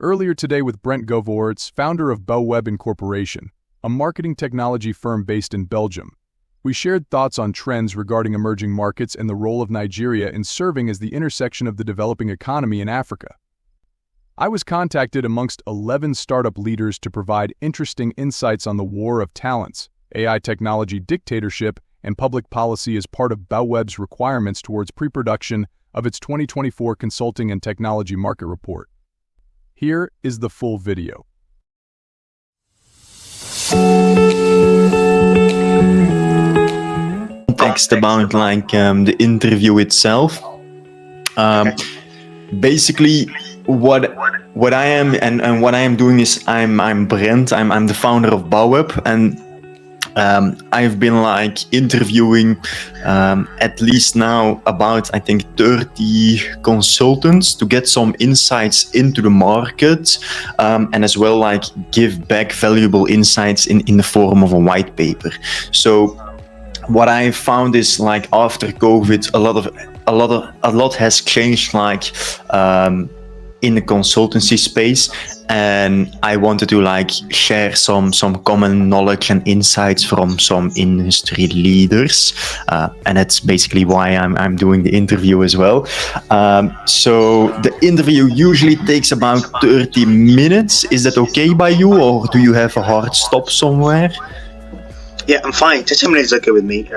earlier today with Brent Govaerts, founder of Bouweb Incorporation, a marketing technology firm based in Belgium. We shared thoughts on trends regarding emerging markets and the role of Nigeria in serving as the intersection of the developing economy in Africa. I was contacted amongst 11 startup leaders to provide interesting insights on the war of talents, AI technology dictatorship, and public policy as part of Bouweb's requirements towards pre-production of its 2024 Consulting and Technology Market Report. Here is the full video. Context about the interview itself. Basically, what I am and what I am doing is I'm Brent. I'm the founder of Bouweb, and I've been interviewing at least now about I think 30 consultants to get some insights into the market, and as well give back valuable insights in the form of a white paper. So what I found is after COVID, a lot has changed in the consultancy space, and I wanted to share some common knowledge and insights from some industry leaders, and that's basically why I'm doing the interview as well. So the interview usually takes about 30 minutes. Is that okay by you, or do you have a hard stop somewhere? Yeah, I'm fine. 30 minutes is okay with me.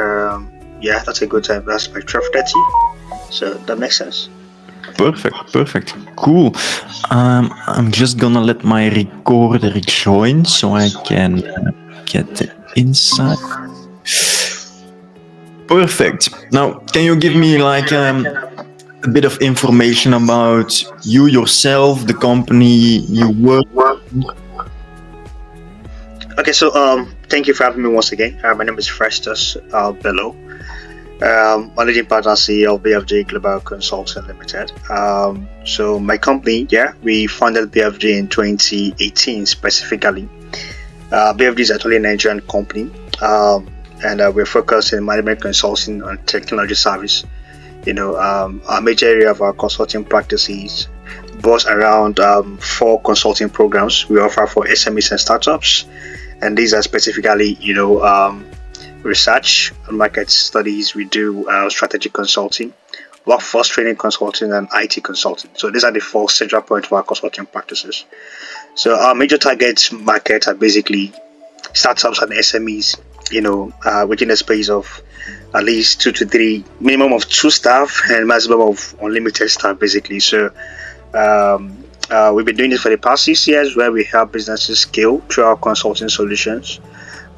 Yeah, that's a good time. That's like 12:30, so that makes sense. Perfect. Cool. I'm just gonna let my recorder join so I can get the insight. Perfect. Now, can you give me a bit of information about you yourself, the company you work with? Okay, so thank you for having me once again. My name is Festus Bello. Managing partner CEO of BFG Global Consulting Limited. So my company, we founded BFG in 2018 specifically. BFG is actually a Nigerian company, and we're focused in management consulting and technology service. Our major area of our consulting practices boils around 4 consulting programs we offer for SMEs and startups, and these are specifically, research and market studies. We do strategic consulting, workforce training consulting, and IT consulting. So these are the 4 central points of our consulting practices. So our major target market are basically startups and SMEs, within a space of at least 2 to 3, minimum of 2 staff and maximum of unlimited staff basically. So we've been doing this for the past 6 years, where we help businesses scale through our consulting solutions.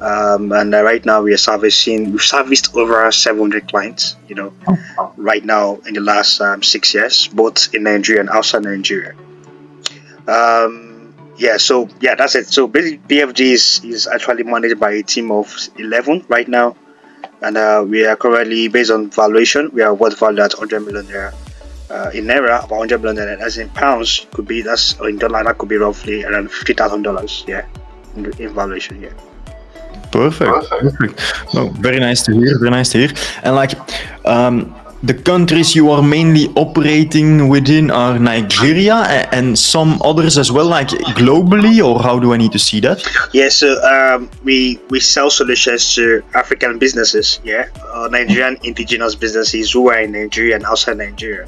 And right now we've serviced over 700 clients, right now in the last 6 years, both in Nigeria and outside Nigeria. That's it. So basically BFG is actually managed by a team of 11 right now, and we are currently, based on valuation, we are worth valued at 100 million naira. In naira, about 100 million naira, as in pounds, or in dollar, that could be roughly around $50,000, in valuation, Perfect. No, very nice to hear. And the countries you are mainly operating within are Nigeria and some others as well, globally, or how do I need to see that? Yeah, so we sell solutions to African businesses, Nigerian indigenous businesses who are in Nigeria and outside Nigeria.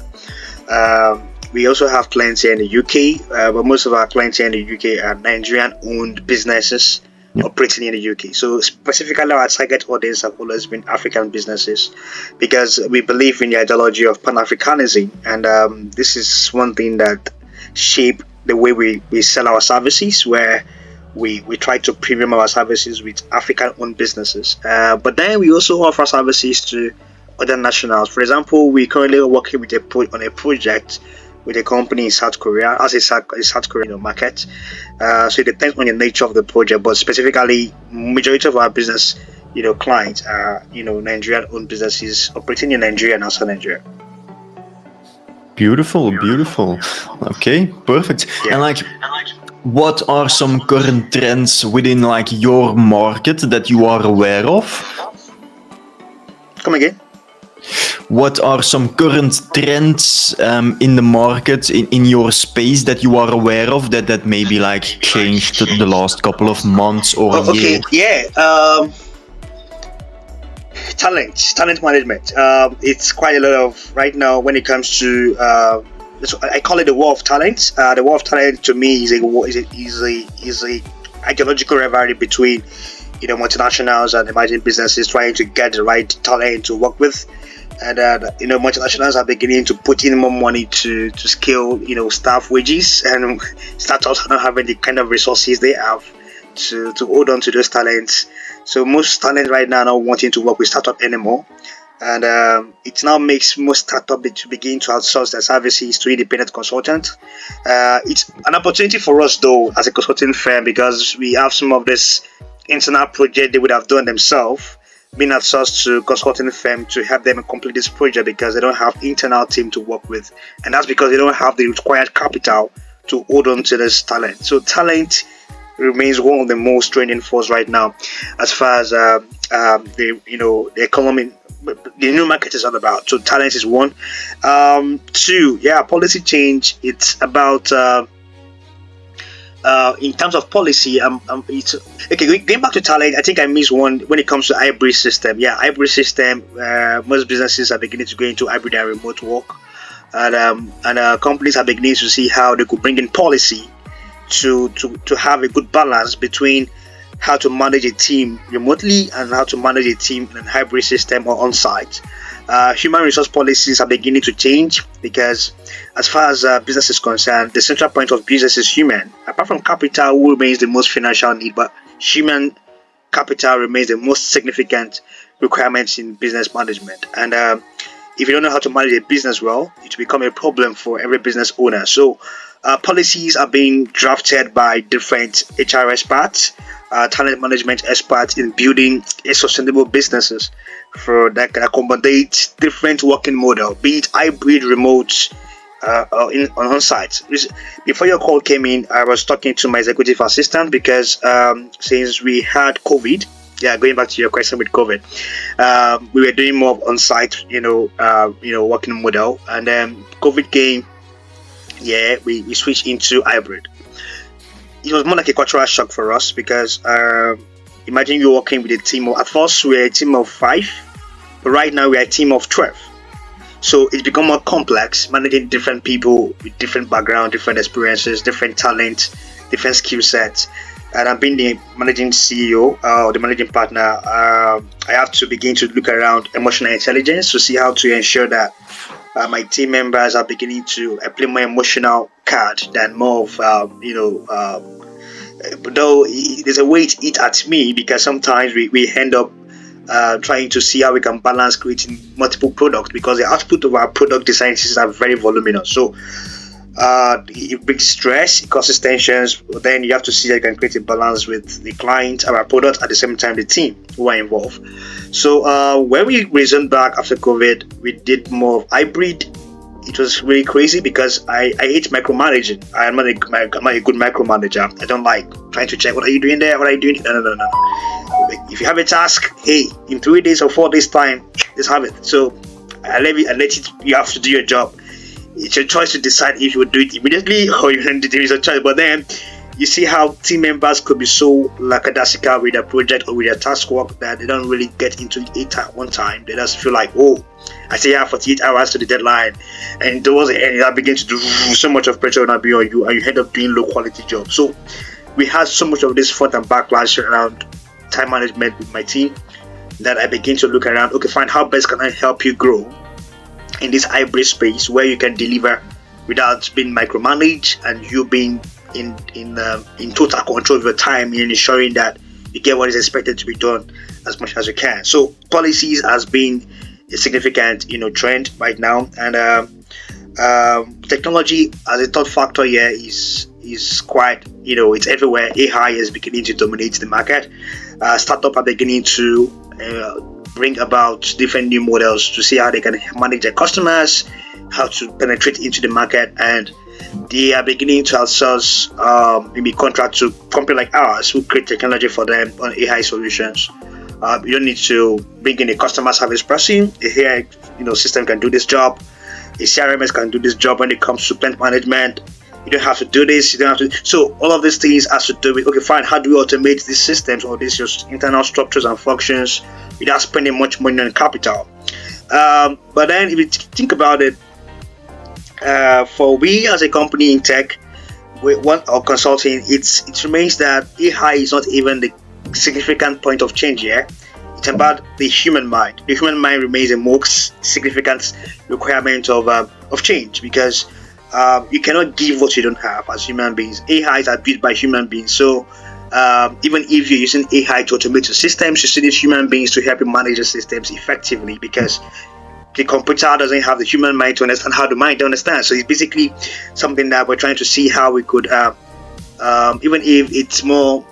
We also have clients here in the UK, but most of our clients here in the UK are Nigerian-owned businesses operating in the UK. So specifically, our target audience have always been African businesses, because we believe in the ideology of Pan-Africanism, and this is one thing that shaped the way we sell our services, where we try to premium our services with African-owned businesses. But then we also offer services to other nationals. For example, we currently working on a project with a company in South Korea, as a South Korean market. So it depends on the nature of the project, but specifically, majority of our business, clients are, Nigerian-owned businesses operating in Nigeria and outside Nigeria. Beautiful. Okay, perfect. Yeah. And what are some current trends within your market that you are aware of? Come again? what are some current trends in the market in your space that you are aware of that maybe like changed the last couple of months or years? Talent management. It's quite a lot of right now when it comes to I call it the war of talent. The war of talent to me is a ideological rivalry between multinationals and emerging businesses trying to get the right talent to work with, and multinationals are beginning to put in more money to scale staff wages, and startups are not having the kind of resources they have to hold on to those talents. So most talent right now are not wanting to work with startup anymore, and it now makes most startup to begin to outsource their services to independent consultants. It's an opportunity for us though as a consulting firm, because we have some of this internal project they would have done themselves being outsourced to consulting firm to help them complete this project, because they don't have internal team to work with, and that's because they don't have the required capital to hold on to this talent. So talent remains one of the most trending force right now as far as the economy, the new market is all about. So talent is one. Two, policy change. It's about in terms of policy, it's okay. Going back to talent, I think I missed one when it comes to hybrid system. Hybrid system. Most businesses are beginning to go into hybrid and remote work, and companies are beginning to see how they could bring in policy to have a good balance between how to manage a team remotely and how to manage a team in a hybrid system or on-site. Human resource policies are beginning to change, because as far as business is concerned, the central point of business is human. Apart from capital, who remains the most financial need, but human capital remains the most significant requirements in business management. And if you don't know how to manage a business well, it will become a problem for every business owner. So policies are being drafted by different HR experts, talent management experts in building a sustainable businesses for that can accommodate different working model, be it hybrid, remote, or on-site. Before your call came in, I was talking to my executive assistant, because since we had COVID, going back to your question with COVID, we were doing more on-site, working model, and then COVID came. We switched into hybrid. It was more like a cultural shock for us, because imagine you're working with a team of, at first we were a team of 5, but right now we are a team of 12. So it's become more complex, managing different people with different background, different experiences, different talent, different skill sets. And I'm being the managing CEO or the managing partner. I have to begin to look around emotional intelligence to see how to ensure that my team members are beginning to play more emotional card than more of though there's a way to eat at me, because sometimes we end up trying to see how we can balance creating multiple products, because the output of our product design systems are very voluminous. So it brings stress, it causes tensions, but then you have to see how you can create a balance with the client, our product, at the same time the team who are involved. So when we resumed back after COVID, we did more of hybrid. It was really crazy, because I hate micromanaging. I'm not a good micromanager. I don't like trying to check, what are you doing there, what are you doing? No. If you have a task, hey, in 3 days or 4 days time, just have it. So I let it, you have to do your job. It's your choice to decide if you would do it immediately or you don't. There is a choice. But then you see how team members could be so lackadaisical with their project or with their task work that they don't really get into it at one time. They just feel like, oh, I say 48 hours to the deadline, and towards the end, that begins to do so much of pressure on you, and you end up doing low quality jobs. So we had so much of this front and backlash around time management with my team that I begin to look around. Okay, fine. How best can I help you grow in this hybrid space where you can deliver without being micromanaged, and you being in total control of your time, and ensuring that you get what is expected to be done as much as you can. So policies has been a significant trend right now, and technology as a third factor here is quite it's everywhere. AI is beginning to dominate the market. Startups are beginning to bring about different new models to see how they can manage their customers, how to penetrate into the market, and they are beginning to outsource maybe contract to companies like ours who create technology for them on AI solutions You don't need to bring in a customer service person. A AI, system can do this job. A CRMS can do this job when it comes to plant management. You don't have to do this. You don't have to. So all of these things has to do with, okay, fine. How do we automate these systems or these internal structures and functions without spending much money on capital? But then, if you think about it, for we as a company in tech, or consulting, it remains that AI is not even the significant point of change here. It's about the human mind. The human mind remains the most significant requirement of change, because you cannot give what you don't have as human beings. AIs are built by human beings, so even if you're using AI to automate your systems, you still need human beings to help you manage the systems effectively, because the computer doesn't have the human mind to understand how the mind understands. So it's basically something that we're trying to see how we could, even if it's more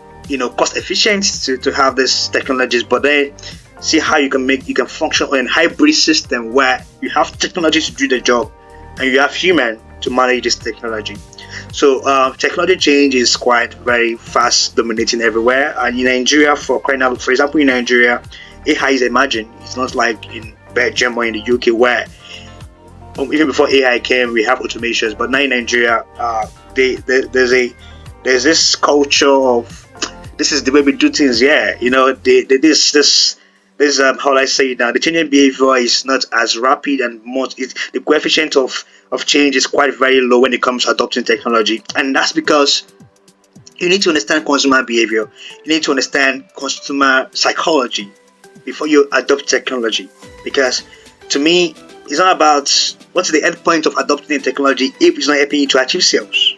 cost efficient to have these technologies, but then see how you can function on a hybrid system where you have technology to do the job and you have human to manage this technology. So technology change is quite very fast, dominating everywhere. And in Nigeria, for example, in Nigeria, AI is emerging. It's not like in Belgium or in the UK, where even before AI came, we have automations. But now in Nigeria, there's this culture of, this is the way we do things. Yeah, this how I say it now, the changing behavior is not as rapid, and the coefficient of change is quite very low when it comes to adopting technology. And that's because you need to understand consumer behavior. You need to understand consumer psychology before you adopt technology. Because to me, it's not about what's the end point of adopting the technology if it's not helping you to achieve sales.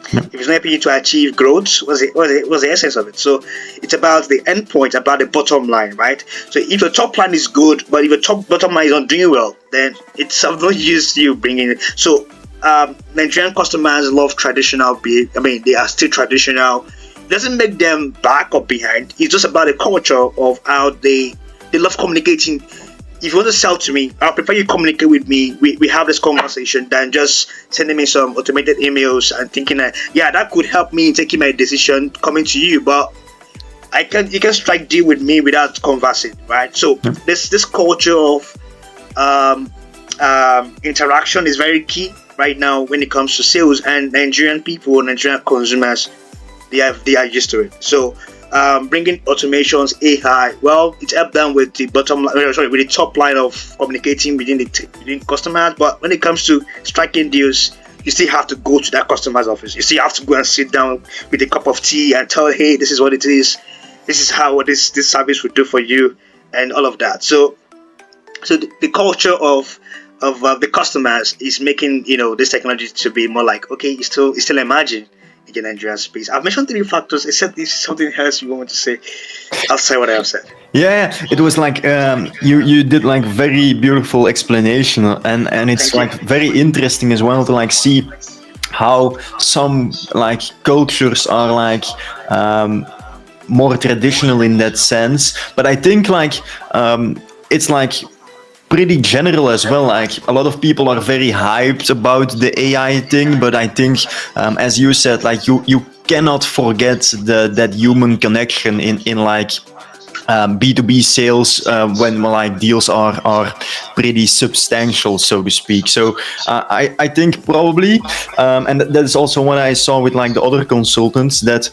If it's not helping you to achieve growth, what's the essence of it? So it's about the end point, about the bottom line, right? So if your top line is good, but if your bottom line is not doing well, then it's of no use you bringing it. So Nigerian customers love traditional behavior. I mean, they are still traditional. It doesn't make them back or behind. It's just about the culture of how they love communicating. If you want to sell to me, I prefer you communicate with me. We have this conversation than just sending me some automated emails and thinking that, yeah, that could help me in taking my decision coming to you. But you can strike deal with me without conversing, right? So this culture of interaction is very key right now when it comes to sales, and Nigerian consumers, they are used to it. So bringing automations, AI, well, it helped them with the with the top line of communicating within customers. But when it comes to striking deals, you still have to go to that customer's office. You still have to go and sit down with a cup of tea and tell, hey, this is what it is. This is how this service would do for you, and all of that. So the culture of the customers is making this technology to be more like, okay, it's still emerging in the Nigerian space. I've mentioned 3 factors. Except if something else you want to say, I'll say what I have said. Yeah, it was like you did like very beautiful explanation, and it's like very interesting as well to like see how some like cultures are like more traditional in that sense. But I think like it's like pretty general as well. Like a lot of people are very hyped about the AI thing, but I think as you said, like you cannot forget that human connection in like B2B sales when like deals are pretty substantial, so to speak. So I think probably and that's also what I saw with like the other consultants, that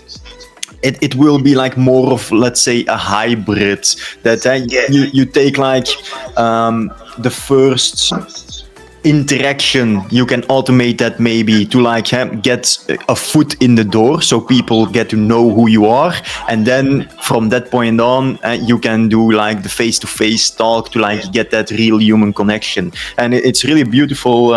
it will be like more of, let's say, a hybrid, that you take like the first interaction, you can automate that maybe to like get a foot in the door, so people get to know who you are, and then from that point on you can do like the face-to-face talk to like get that real human connection. And it's really beautiful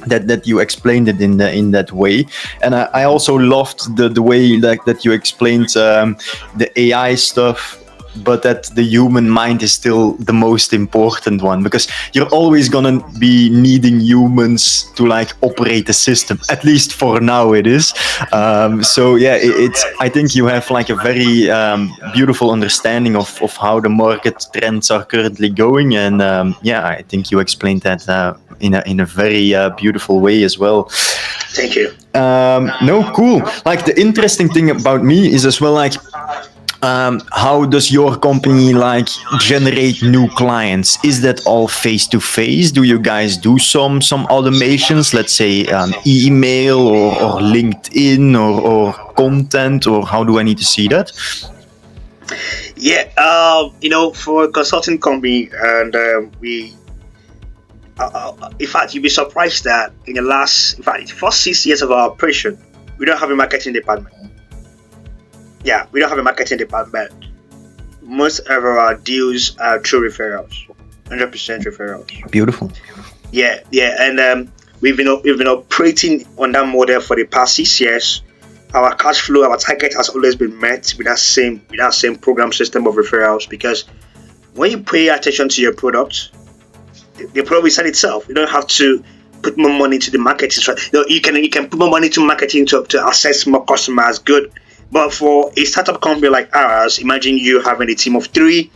that you explained it in that way. And I also loved the way that you explained the AI stuff, but that the human mind is still the most important one, because you're always gonna be needing humans to like operate the system, at least for now it is. So yeah, it's I think you have like a very beautiful understanding of how the market trends are currently going, and yeah, I think you explained that in a very beautiful way as well. Thank you. No, cool. Like the interesting thing about me is as well, like how does your company like generate new clients? Is that all face to face? Do you guys do some automations, let's say email or LinkedIn or content, or how do I need to see that? Yeah, for a consulting company, and in fact, you'd be surprised that in the first 6 years of our operation, we don't have a marketing department. Yeah, we don't have a marketing department. Most of our deals are through referrals, 100% referrals. Beautiful. Yeah, and we've been operating on that model for the past 6 years. Our cash flow, our target has always been met with that same program system of referrals, because when you pay attention to your product, the product will sell itself. You don't have to put more money into the marketing. You can put more money into marketing to access more customers. Good, but for a startup company like ours, imagine you having a team of 3,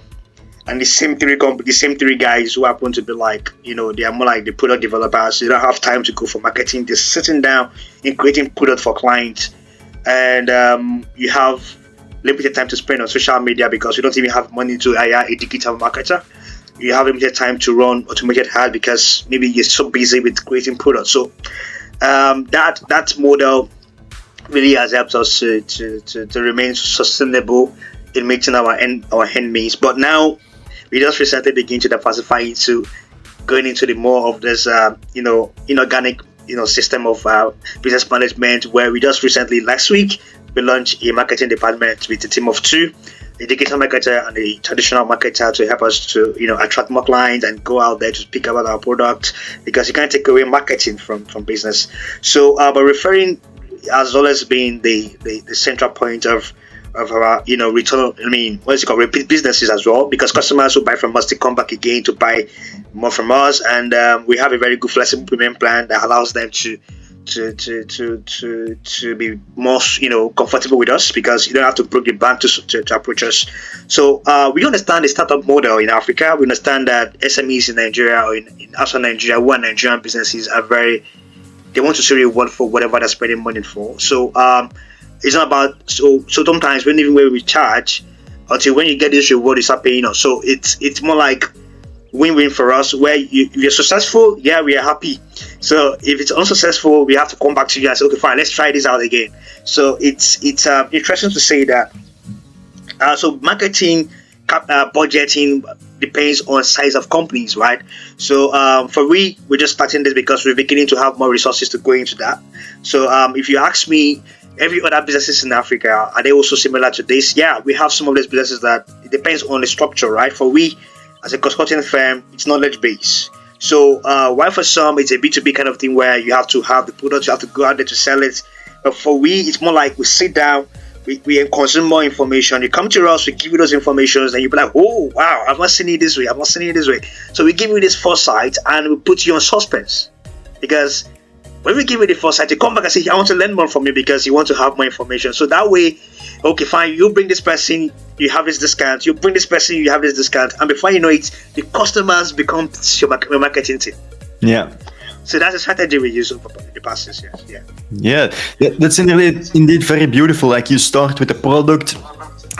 and the same three guys who happen to be like, they are more like the product developers. They don't have time to go for marketing. They're sitting down and creating product for clients, and you have limited time to spend on social media because you don't even have money to hire a digital marketer. You have limited time to run automated ads because maybe you're so busy with creating products. So that model really has helped us to remain sustainable in meeting our end means. But now we just recently begin to diversify into going into the more of this inorganic system of business management, where we just recently last week we launched a marketing department with a team of 2, a digital marketer and a traditional marketer, to help us to attract more clients and go out there to speak about our product, because you can't take away marketing from business. So but referring has always been the central point of our return. Repeat businesses as well, because customers who buy from us, they come back again to buy more from us, and we have a very good flexible payment plan that allows them to be more comfortable with us, because you don't have to break the bank to approach us. So we understand the startup model in Africa. We understand that SMEs in Nigeria or in outside Nigeria, one Nigerian businesses are they want to see reward for whatever they're spending money for. So it's not about so sometimes when we charge, until when you get this reward, you start paying us. So it's more like win-win for us, where if you're successful, yeah, we are happy. So if it's unsuccessful, we have to come back to you and say, okay, fine, let's try this out again. So it's interesting to say that so marketing budgeting depends on size of companies, right? So we're just starting this because we're beginning to have more resources to go into that. So if you ask me, every other businesses in Africa, are they also similar to this? Yeah, we have some of these businesses that it depends on the structure, right? For we, as a consulting firm, it's knowledge based. So while for some it's a B2B kind of thing where you have to have the product, you have to go out there to sell it. But for we, it's more like we sit down, we consume more information. You come to us, we give you those informations, and you be like, oh wow, I've not seen it this way, I've not seen it this way. So we give you this foresight and we put you on suspense, because when we give you the foresight, you come back and say, I want to learn more from you because you want to have more information. So that way, okay, fine, you bring this person, you have this discount. You bring this person, you have this discount. And before you know it, the customers become your marketing team. Yeah. So that's a strategy we use over the past 6 years. Yeah, that's indeed very beautiful. Like, you start with the product,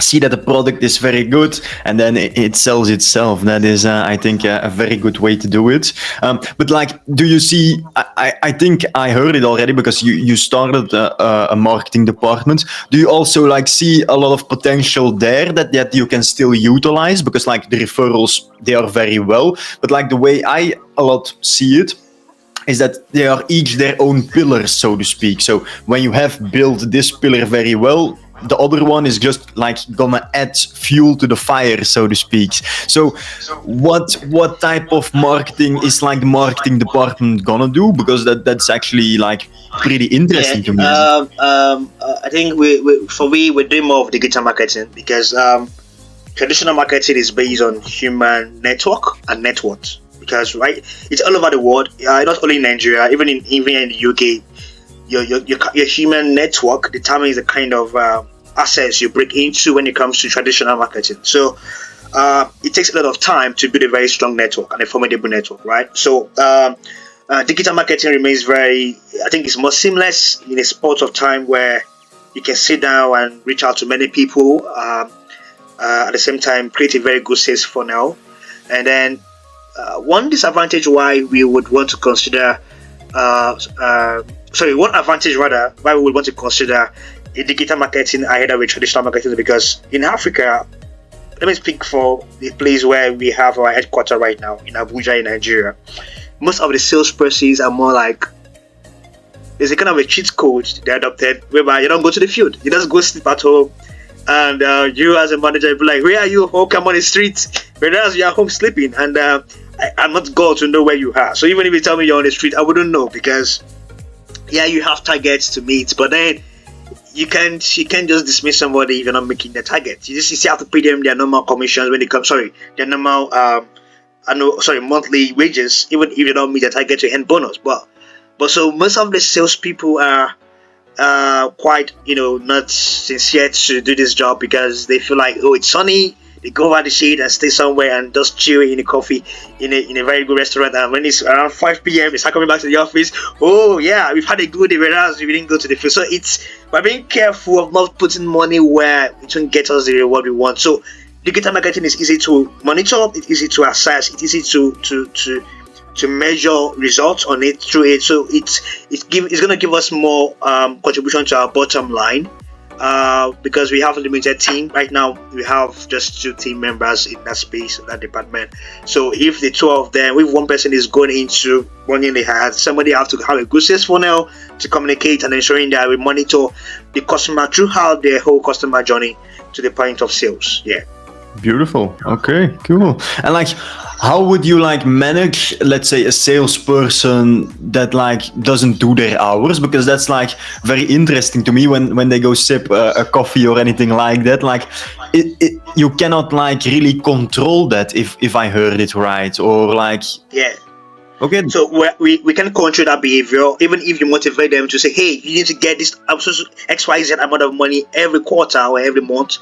see that the product is very good, and then it sells itself. That is, I think, a very good way to do it. But like, do you see? I think I heard it already, because you started a marketing department. Do you also like see a lot of potential there that you can still utilize? Because like the referrals, they are very well, but like the way I a lot see it is that they are each their own pillars, so to speak. So when you have built this pillar very well, the other one is just like gonna add fuel to the fire, so to speak. So what type of marketing is like the marketing department gonna do? Because that's actually like pretty interesting to me. I think we do more of digital marketing, because traditional marketing is based on human network and net worth. Because right, it's all over the world, not only in Nigeria, even in the UK. Your human network determines the kind of assets you break into when it comes to traditional marketing. So it takes a lot of time to build a very strong network and a formidable network, right? So digital marketing remains I think it's more seamless in a spot of time where you can sit down and reach out to many people. at the same time create a very good sales funnel. And then one disadvantage why we would want to consider one advantage rather why we would want to consider a digital marketing ahead of a traditional marketing is because in Africa, let me speak for the place where we have our headquarters right now in Abuja in Nigeria. Most of the salespersons are more like there's a kind of a cheat code they adopted whereby you don't go to the field, you just go sleep at home, and you as a manager be like, where are you? Oh, come on the street, whereas you are home sleeping, and I'm not God to know where you are. So even if you tell me you're on the street, I wouldn't know, because you have targets to meet, but then you can't just dismiss somebody if you're not meeting the target. You still have to pay them their normal commissions when they come. Their normal monthly wages, even if you don't meet the target to end bonus. But so most of the salespeople are quite not sincere to do this job because they feel like, oh, it's sunny. They go over the shade and stay somewhere and just chill in a coffee in a very good restaurant. And when it's around 5 p.m., they start coming back to the office. Oh yeah, we've had a good day, whereas we didn't go to the field. So by being careful of not putting money where it won't get us the reward we want. So digital marketing is easy to monitor, it's easy to assess, it's easy to measure results on it through it. So it's going to give us more contribution to our bottom line. Because we have a limited team right now, we have just 2 team members in that space, in that department. So if the 2 of them, if one person is going into running the ads, somebody have to have a good sales funnel to communicate and ensuring that we monitor the customer throughout their whole customer journey to the point of sales. Yeah. Beautiful. Okay, cool. And how would you manage, let's say, a salesperson that doesn't do their hours? Because that's very interesting to me when they go sip a coffee or anything like that. You cannot really control that if I heard it right, or yeah. Okay. So we can control that behavior, even if you motivate them to say, hey, you need to get this XYZ amount of money every quarter or every month.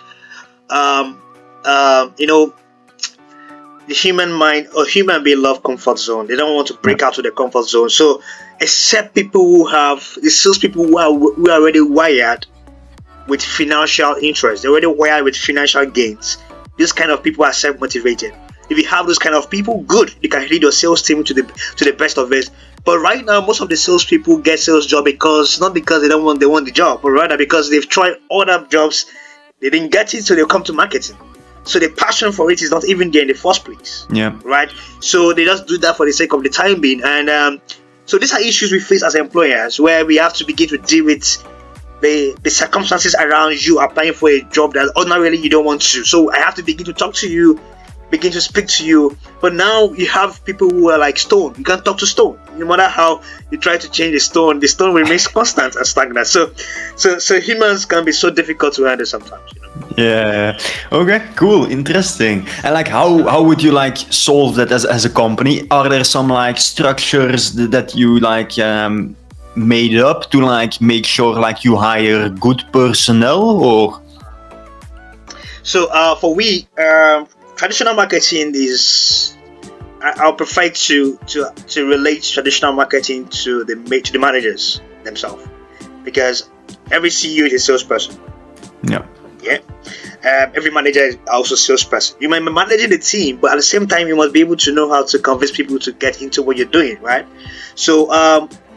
The human mind or human being love comfort zone. They don't want to break out of the comfort zone. So except people who have the salespeople who are already wired with financial interest, they're already wired with financial gains. These kind of people are self-motivated. If you have those kind of people, good, you can lead your sales team to the best of it. But right now, most of the salespeople get sales job not because they want the job, but rather because they've tried other jobs, they didn't get it, so they'll come to marketing. So the passion for it is not even there in the first place. Yeah. Right. So they just do that for the sake of the time being, and so these are issues we face as employers, where we have to begin to deal with the circumstances around you applying for a job that ordinarily you don't want to. So I have to begin to talk to you, begin to speak to you. But now you have people who are like stone. You can't talk to stone. No matter how you try to change the stone remains constant and stagnant. So humans can be so difficult to handle sometimes. Yeah. Okay. Cool. Interesting. And how would you solve that as a company? Are there some structures that you made up to make sure you hire good personnel, or? So traditional marketing is, I'll prefer to relate traditional marketing to the managers themselves, because every CEO is a salesperson. Yeah. Yeah. Every manager is also a salesperson. You might be managing the team, but at the same time, you must be able to know how to convince people to get into what you're doing, right? So,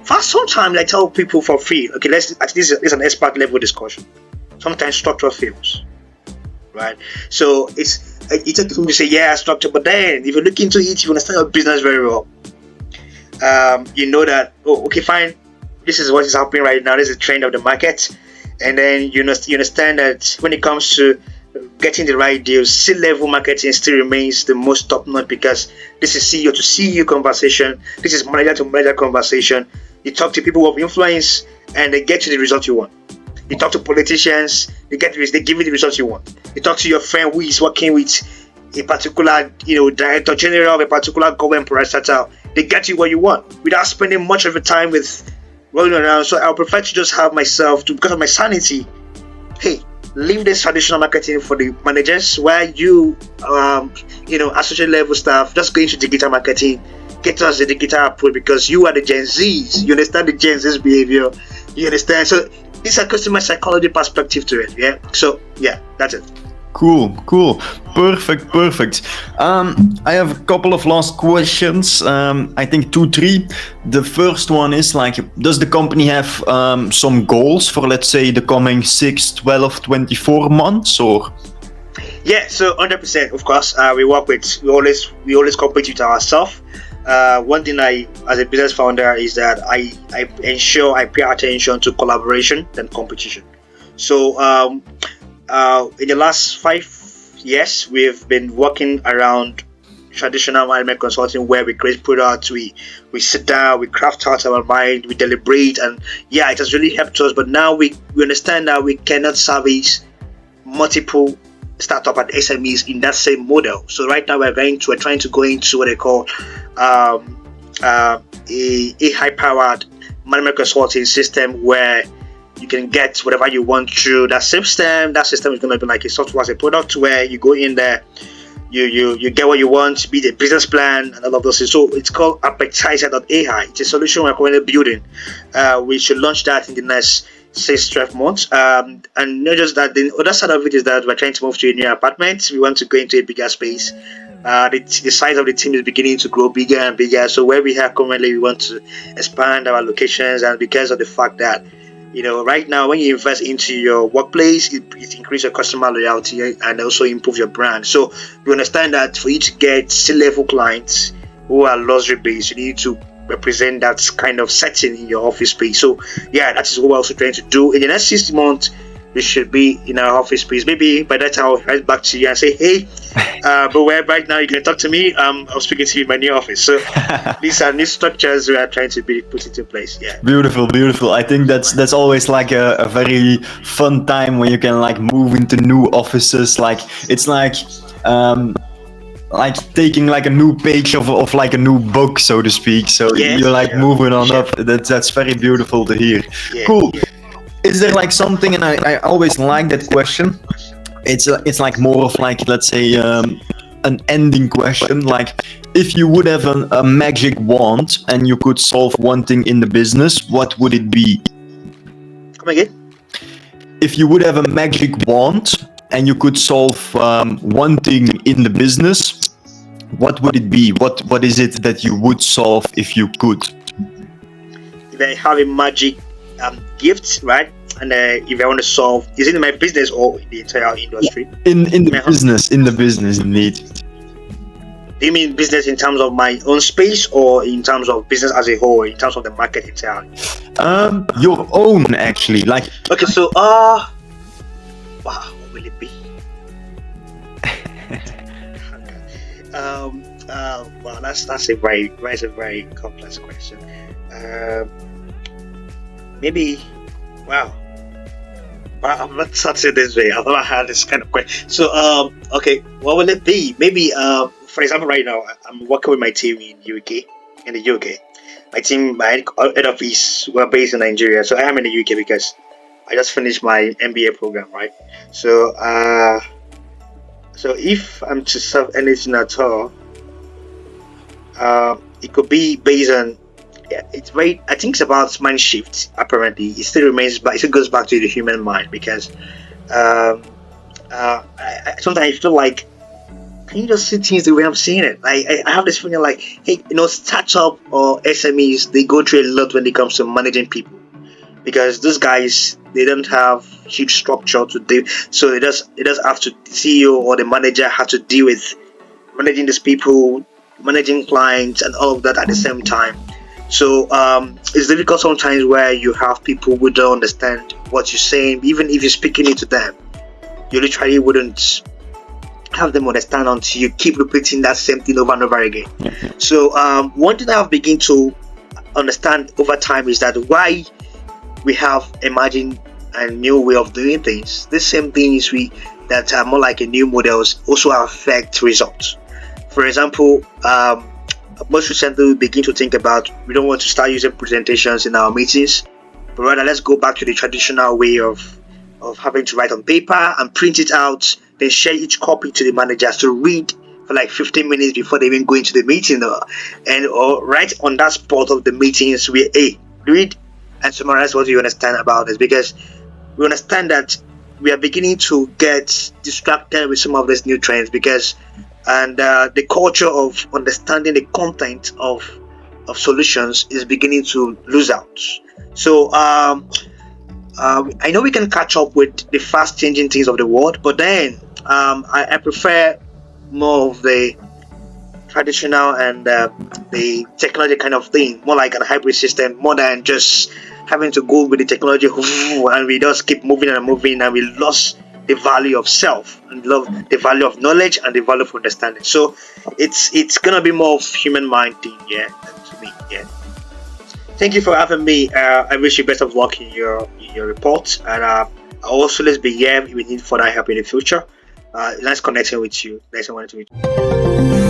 for sometimes I tell people for free, okay, this is an expert level discussion. Sometimes structure fails, right? So it's easy to say, yeah, structure, but then if you look into it, you understand your business very well. You know that, oh, okay, fine, this is what is happening right now. This is the trend of the market. And then you understand that when it comes to getting the right deals, C-level marketing still remains the most top-notch, because this is CEO to CEO conversation. This is manager to manager conversation. You talk to people of influence, and they get you the result you want. You talk to politicians, they give you the results you want. You talk to your friend who is working with a particular, director general of a particular government parastatal, they get you what you want without spending much of your time with rolling around. So I prefer to just have myself, because of my sanity, hey, leave this traditional marketing for the managers, where you associate level staff, just go into digital marketing, get us the digital approach, because you are the Gen Zs, you understand the Gen Z's behavior, you understand. So it's a customer psychology perspective to it. Yeah. So yeah, that's it. Cool. Perfect. I have a couple of last questions. I think 2, 3. The first one is like, does the company have some goals for, let's say, the coming 6, 12, 24 months, or? Yeah, so 100%. Of course, we always compete with ourselves. One thing I, as a business founder, is that I ensure I pay attention to collaboration than competition. So in the last 5 years, we've been working around traditional management consulting, where we create products, we sit down, we craft out our mind, we deliberate, and yeah, it has really helped us. But now we understand that we cannot service multiple startup and SMEs in that same model. So right now we're trying to go into what they call a high-powered management consulting system, where you can get whatever you want through that system. That system is going to be like a software as a product, where you go in there, you get what you want, be the business plan and all of those things. So it's called Appetizer.ai. It's a solution we're currently building. We should launch that in the next 6-12 months. And not just that, the other side of it is that we're trying to move to a new apartment. We want to go into a bigger space. The size of the team is beginning to grow bigger and bigger. So where we are currently, we want to expand our locations, and because of the fact that, right now, when you invest into your workplace, it increases your customer loyalty and also improves your brand. So you understand that for you to get C-level clients who are luxury based, you need to represent that kind of setting in your office space. So yeah, that is what we're also trying to do. In the next 6 months, we should be in our office space. Maybe by that time I'll write back to you and say, hey, Bouweb, right now you can talk to me. I'm speaking to you in my new office. So these are new structures we are trying to put into place. Yeah. Beautiful. I think that's always like a very fun time when you can like move into new offices. Like it's like taking like a new page of like a new book, so to speak. So you're like moving on up. That's very beautiful to hear. Yeah, cool. Yeah. Is there like something, and I always like that question. It's like more of like, let's say, an ending question. Like, if you would have a magic wand and you could solve one thing in the business, what would it be? Come again? If you would have a magic wand and you could solve one thing in the business, what would it be? What is it that you would solve if you could? If I have a magic gift, right? And if I want to solve, is it in my business or in the entire industry? In the business, indeed. Do you mean business in terms of my own space, or in terms of business as a whole, in terms of the market entirely? Your own, actually. Like. Okay, so wow, what will it be? Well, that's a very complex question. Maybe, wow. I'm not starting this way. I've never had this kind of question. So, okay, what will it be? Maybe, for example, right now I'm working with my team in the UK. My team, my head office, we're based in Nigeria. So I am in the UK because I just finished my MBA program, right? So, so if I'm to solve anything at all, it could be based on. Yeah, it's very. I think it's about mind shift. Apparently, it still remains, but it still goes back to the human mind, because sometimes I feel like, can you just see things the way I'm seeing it? I have this feeling like, hey, startup or SMEs, they go through a lot when it comes to managing people, because those guys, they don't have huge structure to do, so they just have to, the CEO or the manager have to deal with managing these people, managing clients, and all of that at the same time. So it's difficult sometimes where you have people who don't understand what you're saying. Even if you're speaking it to them, you literally wouldn't have them understand until you keep repeating that same thing over and over again. So one thing I've begun to understand over time is that why we have imagined a new way of doing things. The same things that are more like a new models also affect results. For example, most recently we begin to think about, we don't want to start using presentations in our meetings, but rather let's go back to the traditional way of having to write on paper and print it out, then share each copy to the managers to read for like 15 minutes before they even go into the meeting, or right on that spot of the meetings, we read and summarize what you understand about this, because we understand that we are beginning to get distracted with some of these new trends because the culture of understanding the content of solutions is beginning to lose out. So I know we can catch up with the fast changing things of the world, but then I prefer more of the traditional and the technology kind of thing, more like a hybrid system, more than just having to go with the technology and we just keep moving and moving and we lost the value of self and love the value of knowledge and the value of understanding. So it's gonna be more of human mind thing, yeah, to me, yeah. Thank you for having me. I wish you best of luck in your report, and I'll also let's be here if we need further help in the future. Nice connecting with you. Nice wanting to meet you.